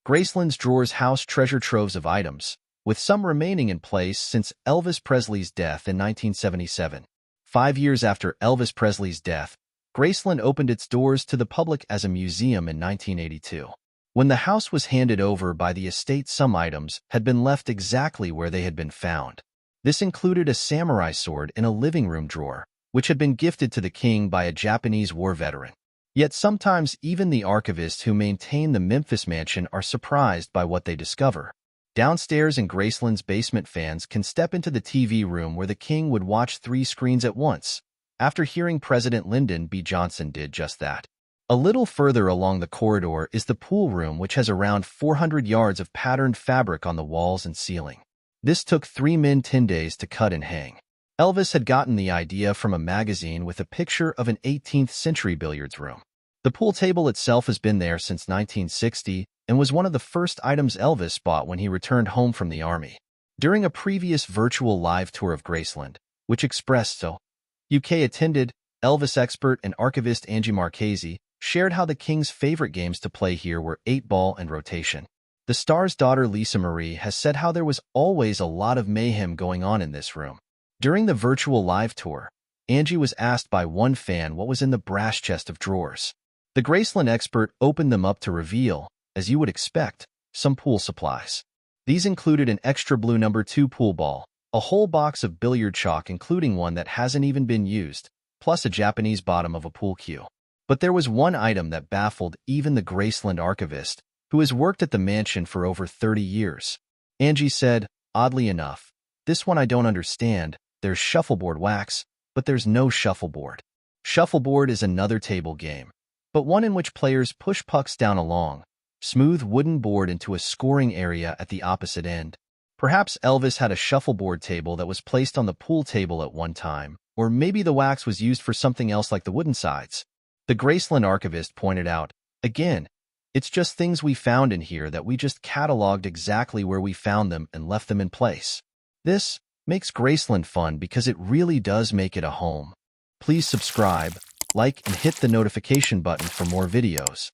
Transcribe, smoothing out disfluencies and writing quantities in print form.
Graceland's drawers house treasure troves of items, with some remaining in place since Elvis Presley's death in 1977. 5 years after Elvis Presley's death, Graceland opened its doors to the public as a museum in 1982. When the house was handed over by the estate, some items had been left exactly where they had been found. This included a samurai sword in a living room drawer, which had been gifted to the king by a Japanese war veteran. Yet sometimes even the archivists who maintain the Memphis mansion are surprised by what they discover. Downstairs in Graceland's basement, fans can step into the TV room where the king would watch 3 screens at once. After hearing President Lyndon B. Johnson did just that. A little further along the corridor is the pool room, which has around 400 yards of patterned fabric on the walls and ceiling. This took 3 men 10 days to cut and hang. Elvis had gotten the idea from a magazine with a picture of an 18th-century billiards room. The pool table itself has been there since 1960 and was one of the first items Elvis bought when he returned home from the Army. During a previous virtual live tour of Graceland, which Expresso UK attended, Elvis expert and archivist Angie Marchese shared how the king's favorite games to play here were 8-ball and rotation. The star's daughter Lisa Marie has said how there was always a lot of mayhem going on in this room. During the virtual live tour, Angie was asked by one fan what was in the brass chest of drawers. The Graceland expert opened them up to reveal, as you would expect, some pool supplies. These included an extra blue number 2 pool ball, a whole box of billiard chalk including one that hasn't even been used, plus a Japanese bottom of a pool cue. But there was one item that baffled even the Graceland archivist, who has worked at the mansion for over 30 years. Angie said, "Oddly enough, this one I don't understand. There's shuffleboard wax, but there's no shuffleboard." Shuffleboard is another table game, but one in which players push pucks down a long, smooth wooden board into a scoring area at the opposite end. Perhaps Elvis had a shuffleboard table that was placed on the pool table at one time, or maybe the wax was used for something else like the wooden sides. The Graceland archivist pointed out, "Again, it's just things we found in here that we just cataloged exactly where we found them and left them in place." This makes Graceland fun because it really does make it a home. Please subscribe, like, and hit the notification button for more videos.